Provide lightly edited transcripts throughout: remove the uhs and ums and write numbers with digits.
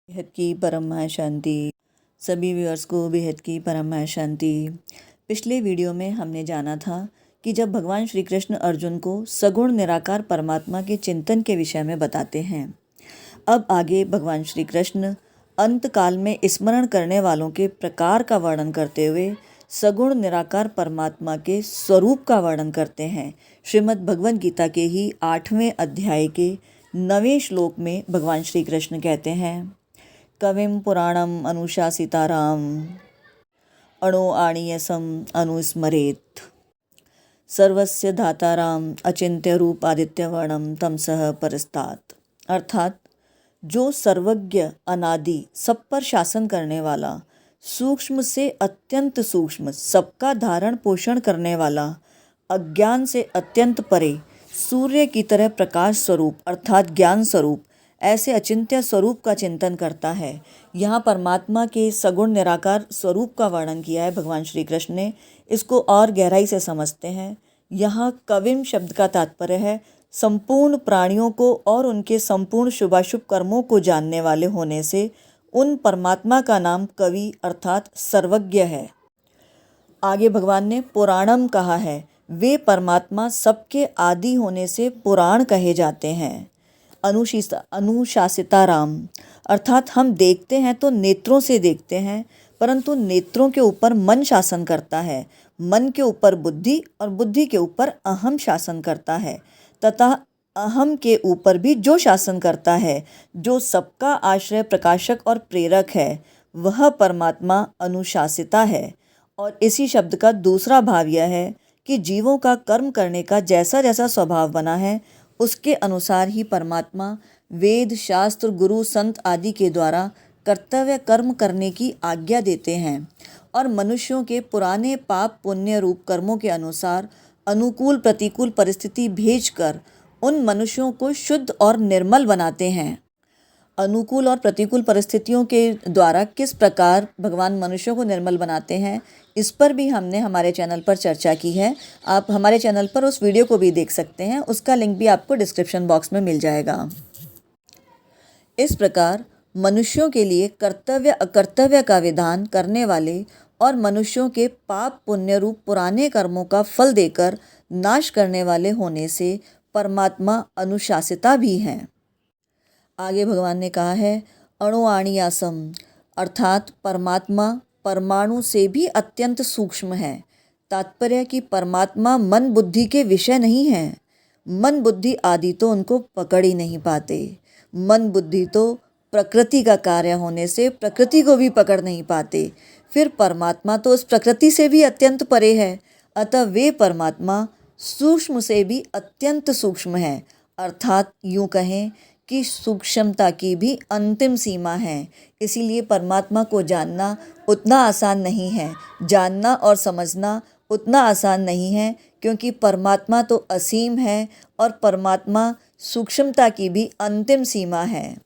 बेहद की परम शांति। सभी व्यूअर्स को बेहद की परम शांति। पिछले वीडियो में हमने जाना था कि जब भगवान श्री कृष्ण अर्जुन को सगुण निराकार परमात्मा के चिंतन के विषय में बताते हैं, अब आगे भगवान श्री कृष्ण अंत काल में स्मरण करने वालों के प्रकार का वर्णन करते हुए सगुण निराकार परमात्मा के स्वरूप का वर्णन करते हैं। श्रीमद् भगवद गीता के ही 8वें अध्याय के 9वें श्लोक में भगवान श्री कृष्ण कहते हैं, कविं पुराणम अनुशासिताराम अणो आणीयसम अनुस्मरेत सर्वस्य धाताराम अचिंत्य रूप आदित्यवर्णम तमसः परस्तात्। अर्थात जो सर्वज्ञ अनादि सब पर शासन करने वाला, सूक्ष्म से अत्यंत सूक्ष्म, सबका धारण पोषण करने वाला, अज्ञान से अत्यंत परे, सूर्य की तरह प्रकाश स्वरूप अर्थात ज्ञान स्वरूप ऐसे अचिंत्य स्वरूप का चिंतन करता है। यहाँ परमात्मा के सगुण निराकार स्वरूप का वर्णन किया है भगवान श्री कृष्ण ने। इसको और गहराई से समझते हैं। यहाँ कविम शब्द का तात्पर्य है संपूर्ण प्राणियों को और उनके संपूर्ण शुभाशुभ कर्मों को जानने वाले होने से उन परमात्मा का नाम कवि अर्थात सर्वज्ञ है। आगे भगवान ने पुराणम कहा है, वे परमात्मा सबके आदि होने से पुराण कहे जाते हैं। अनुशासिता राम अर्थात हम देखते हैं तो नेत्रों से देखते हैं, परंतु नेत्रों के ऊपर मन शासन करता है, मन के ऊपर बुद्धि और बुद्धि के ऊपर अहम शासन करता है, तथा अहम के ऊपर भी जो शासन करता है, जो सबका आश्रय प्रकाशक और प्रेरक है, वह परमात्मा अनुशासिता है। और इसी शब्द का दूसरा भाव यह है कि जीवों का कर्म करने का जैसा जैसा स्वभाव बना है उसके अनुसार ही परमात्मा वेद शास्त्र गुरु संत आदि के द्वारा कर्तव्य कर्म करने की आज्ञा देते हैं और मनुष्यों के पुराने पाप पुण्य रूप कर्मों के अनुसार अनुकूल प्रतिकूल परिस्थिति भेजकर उन मनुष्यों को शुद्ध और निर्मल बनाते हैं। अनुकूल और प्रतिकूल परिस्थितियों के द्वारा किस प्रकार भगवान मनुष्यों को निर्मल बनाते हैं, इस पर भी हमने हमारे चैनल पर चर्चा की है। आप हमारे चैनल पर उस वीडियो को भी देख सकते हैं, उसका लिंक भी आपको डिस्क्रिप्शन बॉक्स में मिल जाएगा। इस प्रकार मनुष्यों के लिए कर्तव्य अकर्तव्य का विधान करने वाले और मनुष्यों के पाप पुण्य रूप पुराने कर्मों का फल देकर नाश करने वाले होने से परमात्मा अनुशासिता भी हैं। आगे भगवान ने कहा है अणुआणियासम अर्थात परमात्मा परमाणु से भी अत्यंत सूक्ष्म है। तात्पर्य कि परमात्मा मन बुद्धि के विषय नहीं है। मन बुद्धि आदि तो उनको पकड़ ही नहीं पाते। मन बुद्धि तो प्रकृति का कार्य होने से प्रकृति को भी पकड़ नहीं पाते। फिर परमात्मा तो उस प्रकृति से भी अत्यंत परे है। अतः वे परमात्मा सूक्ष्म से भी अत्यंत सूक्ष्म है। अर्थात यूँ कहें कि सूक्ष्मता की भी अंतिम सीमा है। इसीलिए परमात्मा को जानना उतना आसान नहीं है, जानना और समझना उतना आसान नहीं है, क्योंकि परमात्मा तो असीम है और परमात्मा सूक्ष्मता की भी अंतिम सीमा है।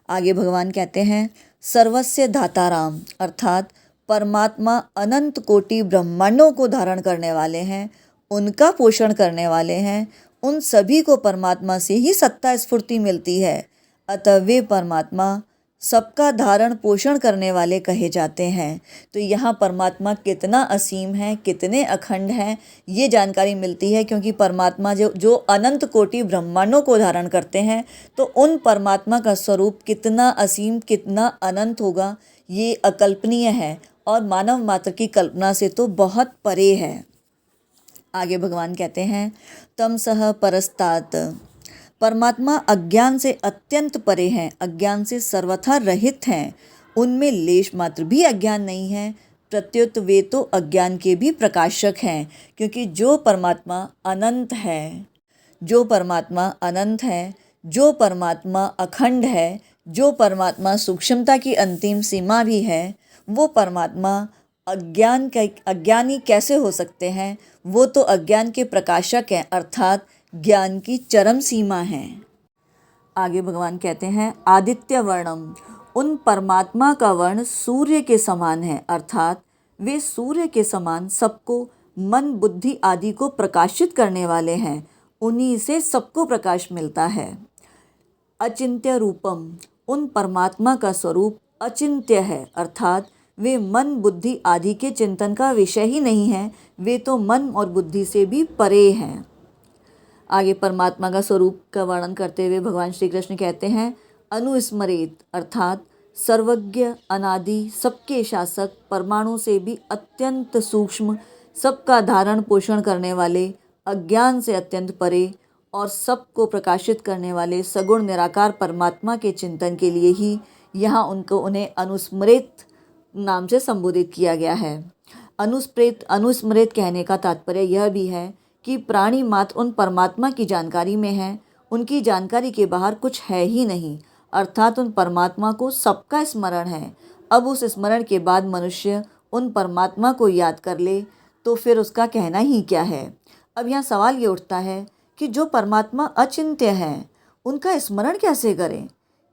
आगे भगवान कहते हैं सर्वस्य धाताराम अर्थात परमात्मा अनंत कोटि ब्रह्मांडों को धारण करने वाले हैं, उनका पोषण करने वाले हैं। उन सभी को परमात्मा से ही सत्ता स्फूर्ति मिलती है। अतः वे परमात्मा सबका धारण पोषण करने वाले कहे जाते हैं। तो यहाँ परमात्मा कितना असीम है, कितने अखंड हैं, ये जानकारी मिलती है, क्योंकि परमात्मा जो अनंत कोटि ब्रह्मांडों को धारण करते हैं, तो उन परमात्मा का स्वरूप कितना असीम कितना अनंत होगा, ये अकल्पनीय है और मानव मात्र की कल्पना से तो बहुत परे है। आगे भगवान कहते हैं तमसः परस्तात् परमात्मा अज्ञान से अत्यंत परे हैं, अज्ञान से सर्वथा रहित हैं। उनमें लेश मात्र भी अज्ञान नहीं है। प्रत्युत वे तो अज्ञान के भी प्रकाशक हैं, क्योंकि जो परमात्मा अनंत है, जो परमात्मा अनंत है, जो परमात्मा अखंड है, जो परमात्मा सूक्ष्मता की अंतिम सीमा भी है, वो परमात्मा अज्ञानी कैसे हो सकते हैं। वो तो अज्ञान के प्रकाशक हैं, अर्थात ज्ञान की चरम सीमा है। आगे भगवान कहते हैं आदित्य वर्णम उन परमात्मा का वर्ण सूर्य के समान है, अर्थात वे सूर्य के समान सबको मन बुद्धि आदि को प्रकाशित करने वाले हैं। उन्हीं से सबको प्रकाश मिलता है। अचिंत्य रूपम उन परमात्मा का स्वरूप अचिंत्य है, अर्थात वे मन बुद्धि आदि के चिंतन का विषय ही नहीं है, वे तो मन और बुद्धि से भी परे हैं। आगे परमात्मा का स्वरूप का वर्णन करते हुए भगवान श्री कृष्ण कहते हैं, अनुस्मरेत अर्थात सर्वज्ञ, अनादि, सबके शासक, परमाणु से भी अत्यंत सूक्ष्म, सबका धारण पोषण करने वाले, अज्ञान से अत्यंत परे और सबको प्रकाशित करने वाले सगुण निराकार परमात्मा के चिंतन के लिए ही यहाँ उन्हें अनुस्मृत नाम से संबोधित किया गया है। अनुस्मृत कहने का तात्पर्य यह भी है कि प्राणी मात्र उन परमात्मा की जानकारी में है, उनकी जानकारी के बाहर कुछ है ही नहीं, अर्थात उन परमात्मा को सबका स्मरण है। अब उस स्मरण के बाद मनुष्य उन परमात्मा को याद कर ले तो फिर उसका कहना ही क्या है। अब यहाँ सवाल ये उठता है कि जो परमात्मा अचिंत्य है, उनका स्मरण कैसे करें?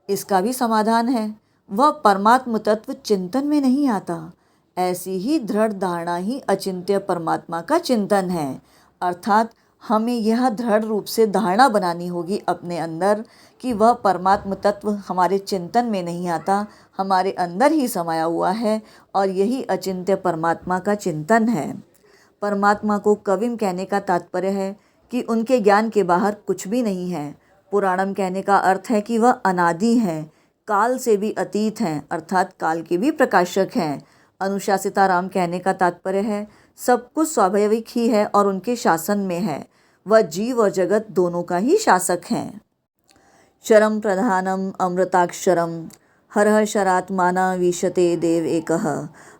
इसका भी समाधान है, वह परमात्म तत्व चिंतन में नहीं आता। ऐसी ही दृढ़ धारणा ही अचिंत्य परमात्मा का चिंतन है, अर्थात हमें यह दृढ़ रूप से धारणा बनानी होगी अपने अंदर कि वह परमात्म तत्व हमारे चिंतन में नहीं आता, हमारे अंदर ही समाया हुआ है और यही अचिंत्य परमात्मा का चिंतन है। परमात्मा को कविम कहने का तात्पर्य है कि उनके ज्ञान के बाहर कुछ भी नहीं है। पुराणम कहने का अर्थ है कि वह अनादि हैं, काल से भी अतीत हैं, अर्थात काल के भी प्रकाशक हैं। अनुशासिता राम कहने का तात्पर्य है सब कुछ स्वाभाविक ही है और उनके शासन में है, वह जीव और जगत दोनों का ही शासक हैं। शरम प्रधानम अमृताक्षरम हर शरात्माना विशते देव एकः,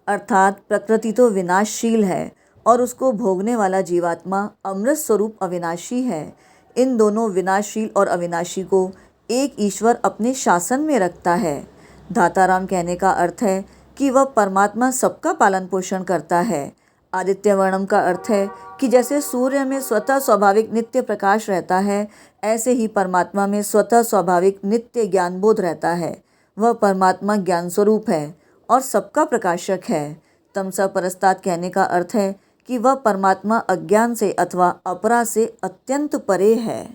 अर्थात प्रकृति तो विनाशशील है और उसको भोगने वाला जीवात्मा अमृत स्वरूप अविनाशी है। इन दोनों विनाशशील और अविनाशी को एक ईश्वर अपने शासन में रखता है। धाताराम कहने का अर्थ है कि वह परमात्मा सबका पालन पोषण करता है। आदित्य वर्णम का अर्थ है कि जैसे सूर्य में स्वतः स्वाभाविक नित्य प्रकाश रहता है, ऐसे ही परमात्मा में स्वतः स्वाभाविक नित्य ज्ञानबोध रहता है। वह परमात्मा ज्ञान स्वरूप है और सबका प्रकाशक है। तमसा परस्तात् कहने का अर्थ है कि वह परमात्मा अज्ञान से अथवा अपरा से अत्यंत परे है।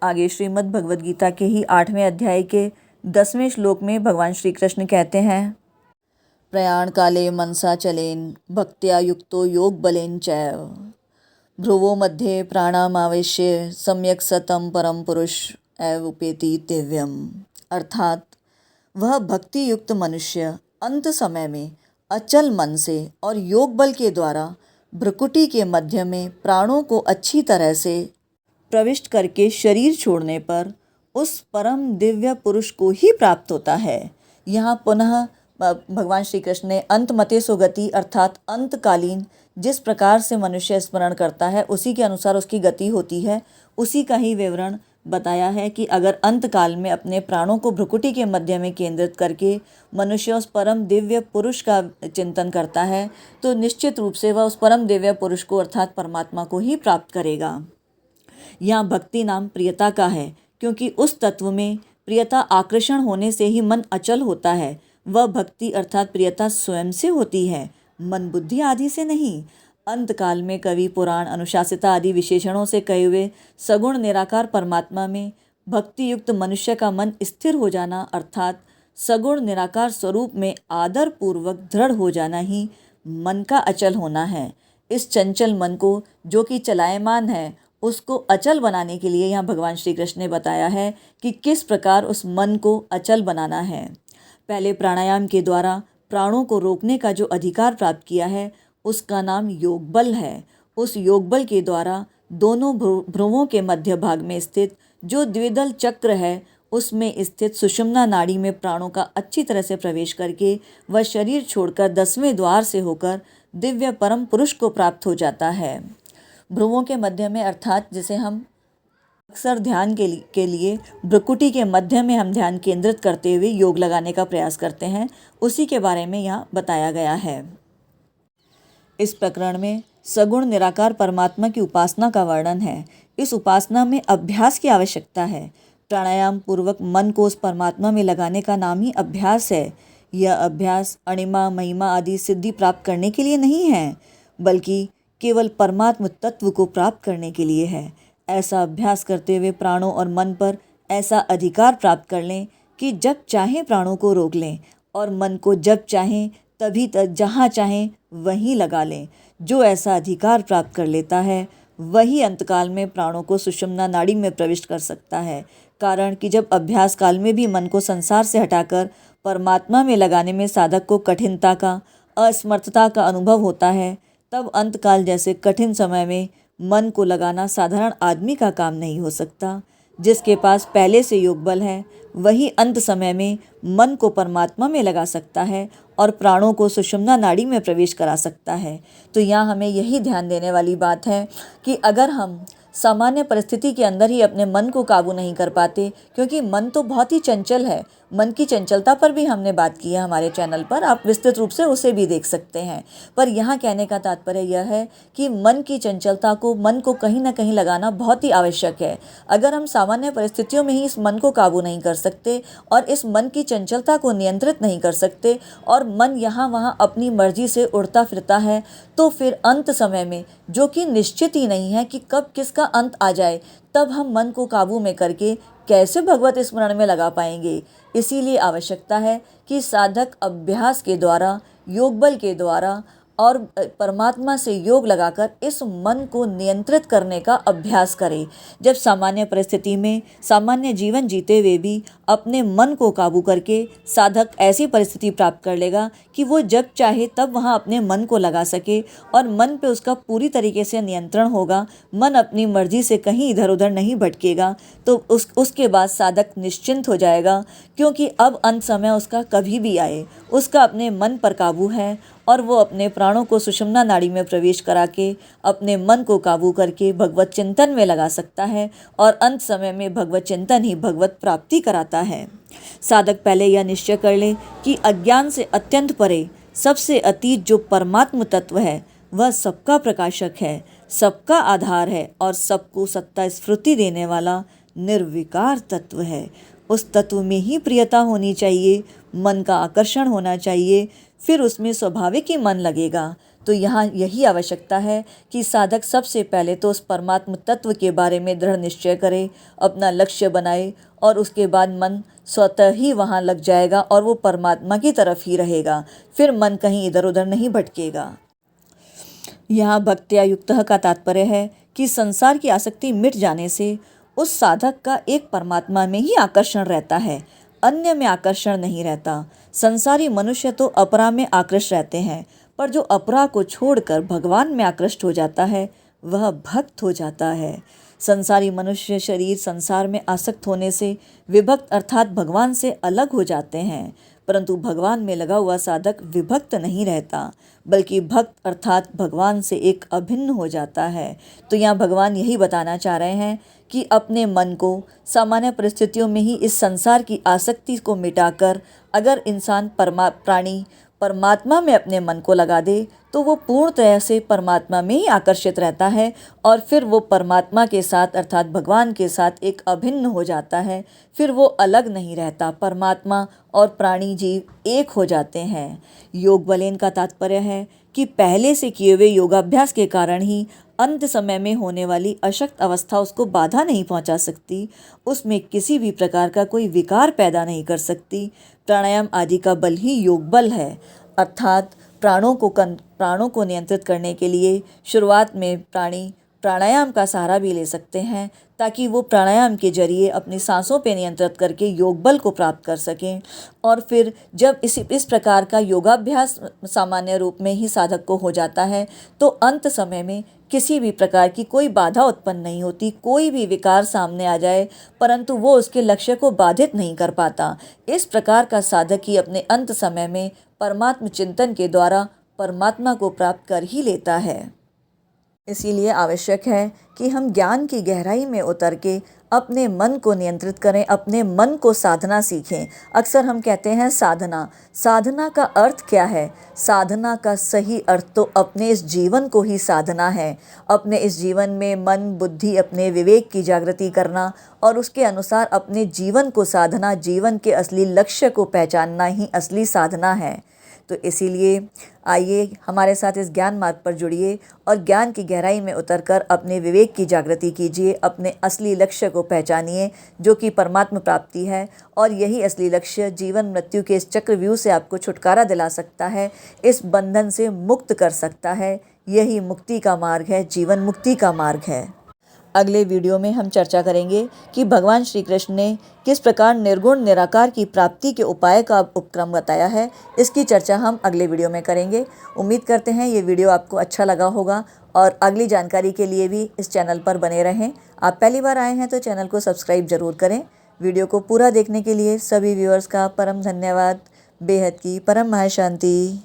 आगे श्रीमद् भगवद गीता के ही 8वें अध्याय के 10वें श्लोक में भगवान श्री कृष्ण कहते हैं, प्रयाण काले मनसा चलेन भक्त्या युक्तो योग बलेन चैव भ्रुवो मध्ये प्राणामावेश्य सम्यक सतम परम पुरुष एव उपेति दिव्यम, अर्थात वह भक्ति युक्त मनुष्य अंत समय में अचल मन से और योग बल के द्वारा भ्रुकुटी के मध्य में प्राणों को अच्छी तरह से प्रविष्ट करके शरीर छोड़ने पर उस परम दिव्य पुरुष को ही प्राप्त होता है। यहाँ पुनः भगवान श्री कृष्ण ने अंतमते सुगति अर्थात अंतकालीन जिस प्रकार से मनुष्य स्मरण करता है उसी के अनुसार उसकी गति होती है, उसी का ही विवरण बताया है कि अगर अंतकाल में अपने प्राणों को भ्रुकुटी के मध्य में केंद्रित करके मनुष्य उस परम दिव्य पुरुष का चिंतन करता है तो निश्चित रूप से वह उस परम दिव्य पुरुष को अर्थात परमात्मा को ही प्राप्त करेगा। यहाँ भक्ति नाम प्रियता का है क्योंकि उस तत्व में प्रियता आकर्षण होने से ही मन अचल होता है। वह भक्ति अर्थात प्रियता स्वयं से होती है, मन बुद्धि आदि से नहीं। अंतकाल में कवि पुराण अनुशासिता आदि विशेषणों से कहे हुए सगुण निराकार परमात्मा में भक्ति युक्त मनुष्य का मन स्थिर हो जाना अर्थात सगुण निराकार स्वरूप में आदर पूर्वक दृढ़ हो जाना ही मन का अचल होना है। इस चंचल मन को जो कि चलायमान है उसको अचल बनाने के लिए यहाँ भगवान श्री कृष्ण ने बताया है कि किस प्रकार उस मन को अचल बनाना है। पहले प्राणायाम के द्वारा प्राणों को रोकने का जो अधिकार प्राप्त किया है उसका नाम योग बल है। उस योग बल के द्वारा दोनों भ्रुवों के मध्य भाग में स्थित जो द्विदल चक्र है उसमें स्थित सुषुम्ना नाड़ी में प्राणों का अच्छी तरह से प्रवेश करके वह शरीर छोड़कर 10वें द्वार से होकर दिव्य परम पुरुष को प्राप्त हो जाता है। भ्रुवों के मध्य में अर्थात जिसे हम अक्सर ध्यान के लिए भ्रुकुटी के मध्य में हम ध्यान केंद्रित करते हुए योग लगाने का प्रयास करते हैं, उसी के बारे में यहाँ बताया गया है। इस प्रकरण में सगुण निराकार परमात्मा की उपासना का वर्णन है। इस उपासना में अभ्यास की आवश्यकता है। प्राणायाम पूर्वक मन को उस परमात्मा में लगाने का नाम ही अभ्यास है। यह अभ्यास अणिमा महिमा आदि सिद्धि प्राप्त करने के लिए नहीं है, बल्कि केवल परमात्म तत्व को प्राप्त करने के लिए है। ऐसा अभ्यास करते हुए प्राणों और मन पर ऐसा अधिकार प्राप्त कर लें कि जब चाहें प्राणों को रोक लें और मन को जब चाहें तभी तक जहाँ चाहें वहीं लगा लें। जो ऐसा अधिकार प्राप्त कर लेता है वही अंतकाल में प्राणों को सुषुम्ना नाड़ी में प्रविष्ट कर सकता है। कारण कि जब अभ्यास काल में भी मन को संसार से हटाकर परमात्मा में लगाने में साधक को कठिनता का, असमर्थता का अनुभव होता है, तब अंतकाल जैसे कठिन समय में मन को लगाना साधारण आदमी का काम नहीं हो सकता। जिसके पास पहले से योग बल है वही अंत समय में मन को परमात्मा में लगा सकता है और प्राणों को सुषुम्ना नाड़ी में प्रवेश करा सकता है। तो यहाँ हमें यही ध्यान देने वाली बात है कि अगर हम सामान्य परिस्थिति के अंदर ही अपने मन को काबू नहीं कर पाते, क्योंकि मन तो बहुत ही चंचल है। मन की चंचलता पर भी हमने बात की है हमारे चैनल पर, आप विस्तृत रूप से उसे भी देख सकते हैं। पर यहाँ कहने का तात्पर्य यह है कि मन की चंचलता को, मन को कहीं ना कहीं लगाना बहुत ही आवश्यक है। अगर हम सामान्य परिस्थितियों में ही इस मन को काबू नहीं कर सकते और इस मन की चंचलता को नियंत्रित नहीं कर सकते और मन यहाँ वहाँ अपनी मर्जी से उड़ता फिरता है, तो फिर अंत समय में, जो कि निश्चित ही नहीं है कि कब किसका अंत आ जाए, तब हम मन को काबू में करके कैसे भगवत स्मरण में लगा पाएंगे। इसीलिए आवश्यकता है कि साधक अभ्यास के द्वारा, योग बल के द्वारा और परमात्मा से योग लगाकर इस मन को नियंत्रित करने का अभ्यास करें। जब सामान्य परिस्थिति में सामान्य जीवन जीते हुए भी अपने मन को काबू करके साधक ऐसी परिस्थिति प्राप्त कर लेगा कि वो जब चाहे तब वहाँ अपने मन को लगा सके और मन पे उसका पूरी तरीके से नियंत्रण होगा, मन अपनी मर्जी से कहीं इधर उधर नहीं भटकेगा, तो उसके बाद साधक निश्चिंत हो जाएगा, क्योंकि अब अंत समय उसका कभी भी आए, उसका अपने मन पर काबू है और वो अपने प्राणों को सुषुम्ना नाड़ी में प्रवेश करा के अपने मन को काबू करके भगवत चिंतन में लगा सकता है और अंत समय में भगवत चिंतन ही भगवत प्राप्ति कराता है। साधक पहले यह निश्चय कर ले कि अज्ञान से अत्यंत परे, सबसे अतीत जो परमात्म तत्व है वह सबका प्रकाशक है, सबका आधार है और सबको सत्ता स्फूर्ति देने वाला निर्विकार तत्व है। उस तत्व में ही प्रियता होनी चाहिए, मन का आकर्षण होना चाहिए, फिर उसमें स्वाभाविक ही मन लगेगा। तो यहाँ यही आवश्यकता है कि साधक सबसे पहले तो उस परमात्म तत्व के बारे में दृढ़ निश्चय करे, अपना लक्ष्य बनाए और उसके बाद मन स्वतः ही वहाँ लग जाएगा और वो परमात्मा की तरफ ही रहेगा, फिर मन कहीं इधर उधर नहीं भटकेगा। यहाँ भक्त्या युक्तः का तात्पर्य है कि संसार की आसक्ति मिट जाने से उस साधक का एक परमात्मा में ही आकर्षण रहता है, अन्य में आकर्षण नहीं रहता। संसारी मनुष्य तो अपरा में आकृष्ट रहते हैं, पर जो अपरा को छोड़कर भगवान में आकृष्ट हो जाता है वह भक्त हो जाता है। संसारी मनुष्य शरीर संसार में आसक्त होने से विभक्त अर्थात भगवान से अलग हो जाते हैं, परंतु भगवान में लगा हुआ साधक विभक्त नहीं रहता, बल्कि भक्त अर्थात भगवान से एक अभिन्न हो जाता है। तो यहाँ भगवान यही बताना चाह रहे हैं कि अपने मन को सामान्य परिस्थितियों में ही इस संसार की आसक्ति को मिटाकर अगर इंसान प्राणी परमात्मा में अपने मन को लगा दे तो वो पूर्ण तरह से परमात्मा में ही आकर्षित रहता है और फिर वो परमात्मा के साथ अर्थात भगवान के साथ एक अभिन्न हो जाता है, फिर वो अलग नहीं रहता, परमात्मा और प्राणी जीव एक हो जाते हैं। योग बलेन का तात्पर्य है कि पहले से किए हुए योगाभ्यास के कारण ही अंत समय में होने वाली अशक्त अवस्था उसको बाधा नहीं पहुंचा सकती, उसमें किसी भी प्रकार का कोई विकार पैदा नहीं कर सकती। प्राणायाम आदि का बल ही योग बल है, अर्थात प्राणों को नियंत्रित करने के लिए शुरुआत में प्राणायाम का सहारा भी ले सकते हैं, ताकि वो प्राणायाम के जरिए अपनी सांसों पर नियंत्रित करके योग बल को प्राप्त कर सकें। और फिर जब इस प्रकार का योगाभ्यास सामान्य रूप में ही साधक को हो जाता है तो अंत समय में किसी भी प्रकार की कोई बाधा उत्पन्न नहीं होती, कोई भी विकार सामने आ जाए परंतु वो उसके लक्ष्य को बाधित नहीं कर पाता। इस प्रकार का साधक ही अपने अंत समय में परमात्म चिंतन के द्वारा परमात्मा को प्राप्त कर ही लेता है। इसीलिए आवश्यक है कि हम ज्ञान की गहराई में उतर के अपने मन को नियंत्रित करें, अपने मन को साधना सीखें। अक्सर हम कहते हैं साधना का अर्थ क्या है? साधना का सही अर्थ तो अपने इस जीवन को ही साधना है। अपने इस जीवन में मन बुद्धि अपने विवेक की जागृति करना और उसके अनुसार अपने जीवन को साधना, जीवन के असली लक्ष्य को पहचानना ही असली साधना है। तो इसीलिए आइए हमारे साथ इस ज्ञान मार्ग पर जुड़िए और ज्ञान की गहराई में उतरकर अपने विवेक की जागृति कीजिए, अपने असली लक्ष्य को पहचानिए जो कि परमात्म प्राप्ति है। और यही असली लक्ष्य जीवन मृत्यु के इस चक्रव्यूह से आपको छुटकारा दिला सकता है, इस बंधन से मुक्त कर सकता है। यही मुक्ति का मार्ग है, जीवन मुक्ति का मार्ग है। अगले वीडियो में हम चर्चा करेंगे कि भगवान श्री कृष्ण ने किस प्रकार निर्गुण निराकार की प्राप्ति के उपाय का उपक्रम बताया है। इसकी चर्चा हम अगले वीडियो में करेंगे। उम्मीद करते हैं ये वीडियो आपको अच्छा लगा होगा और अगली जानकारी के लिए भी इस चैनल पर बने रहें। आप पहली बार आए हैं तो चैनल को सब्सक्राइब ज़रूर करें। वीडियो को पूरा देखने के लिए सभी व्यूअर्स का परम धन्यवाद। बेहद की परम महाशांति।